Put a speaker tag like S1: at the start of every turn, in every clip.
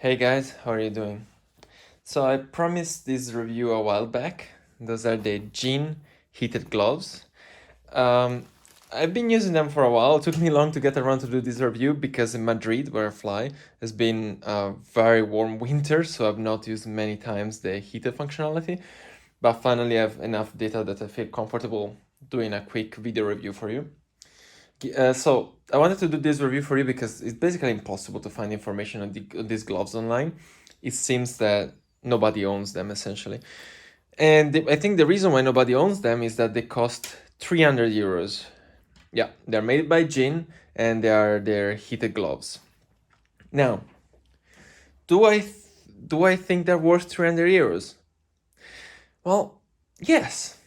S1: Hey guys, how are you doing? So I promised this review a while back. Those are the Jean heated gloves. Um, I've been using them for a while. It took me long to get around to do this review because in Madrid, where I fly, has been a very warm winter, so I've not used many times the heated functionality. But finally, I have enough data that I feel comfortable doing a quick video review for you. So I wanted to do this review for you because it's basically impossible to find information on these gloves online. It seems that nobody owns them essentially. And I think the reason why nobody owns them is that they cost 300 euros. Yeah, they're made by Jin and they're heated gloves. Now, do I think they're worth 300 euros? Well, yes.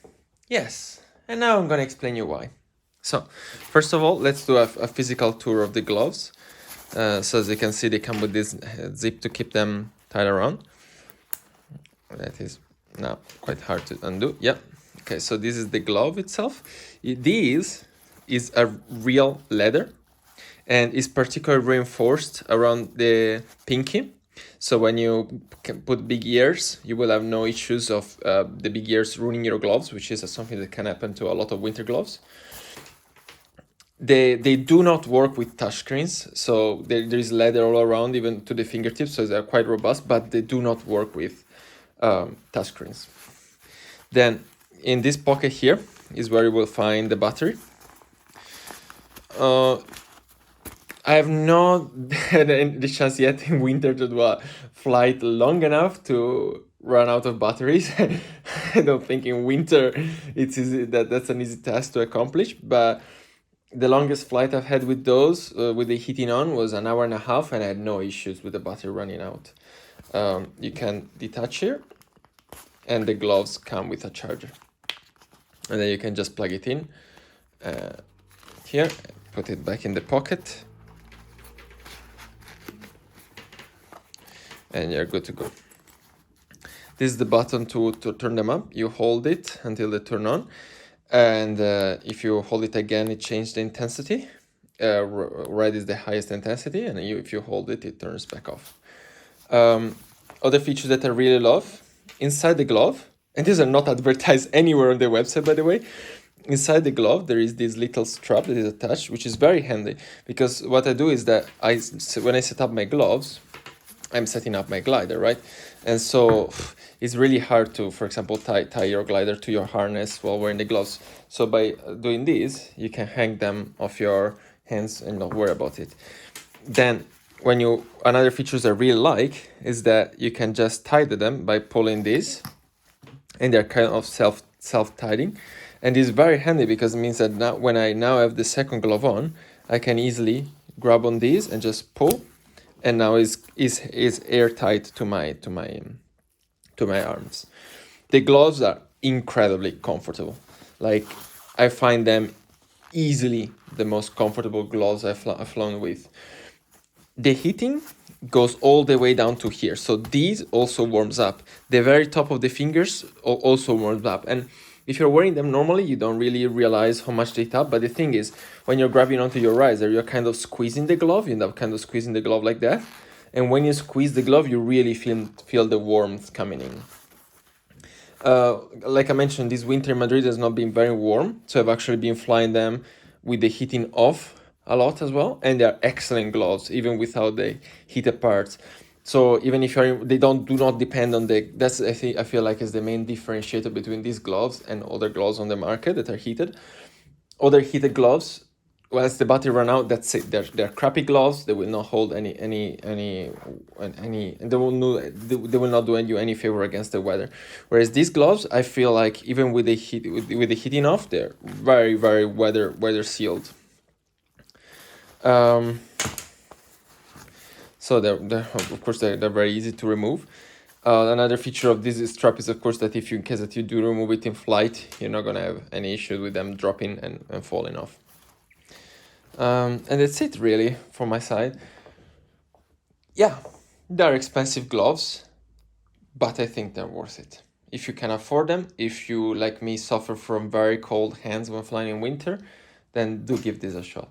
S1: Yes. And now I'm going to explain you why. So, first of all, let's do a physical tour of the gloves. So as you can see, they come with this zip to keep them tied around. That is now quite hard to undo. Yeah. Okay, so this is the glove itself. This is a real leather and is particularly reinforced around the pinky. So when you can put big ears, you will have no issues of the big ears ruining your gloves, which is something that can happen to a lot of winter gloves. They do not work with touchscreens, so there is leather all around, even to the fingertips, so they're quite robust, but they do not work with touchscreens. Then in this pocket here is where you will find the battery. I have not had the chance yet in winter to do a flight long enough to run out of batteries. I don't think in winter it's easy, that's an easy task to accomplish, but the longest flight I've had with those, with the heating on, was an hour and a half, and I had no issues with the battery running out. You can detach here, and the gloves come with a charger. And then you can just plug it in here, put it back in the pocket, and you're good to go. This is the button to turn them up. You hold it until they turn on. And if you hold it again, it changes the intensity. Red is the highest intensity, and if you hold it, it turns back off. Other features that I really love, inside the glove, and these are not advertised anywhere on the website, by the way. Inside the glove, there is this little strap that is attached, which is very handy, because what I do is that when I set up my gloves, I'm setting up my glider, right? And so it's really hard to, for example, tie your glider to your harness while wearing the gloves. So by doing this, you can hang them off your hands and not worry about it. Then another features I really like is that you can just tie them by pulling this, and they're kind of self-tidying. And it's very handy because it means that now when I have the second glove on, I can easily grab on these and just pull, and now is airtight to my arms. The gloves are incredibly comfortable. Like, I find them easily the most comfortable gloves I've flown with. The heating goes all the way down to here, so these also warms up. The very top of the fingers also warms up, and if you're wearing them normally, you don't really realize how much they tap. But the thing is, when you're grabbing onto your riser, you're kind of squeezing the glove. You end up kind of squeezing the glove like that, and when you squeeze the glove, you really feel the warmth coming in. Like I mentioned, this winter in Madrid has not been very warm, so I've actually been flying them with the heating off a lot as well, and they're excellent gloves even without the heated parts. So even if they do not depend on that's I feel like is the main differentiator between these gloves and other gloves on the market that are heated. Other heated gloves, once the battery run out, that's it. They're crappy gloves. They will not hold any. They will not do you any favor against the weather. Whereas these gloves, I feel like even with the heating off, they're very, very weather sealed. So they're of course they're very easy to remove. Another feature of this strap is, of course, that in case that you do remove it in flight, you're not gonna have any issue with them dropping and falling off. And that's it really from my side. Yeah, they're expensive gloves, but I think they're worth it. If you can afford them, if you, like me, suffer from very cold hands when flying in winter, then do give this a shot.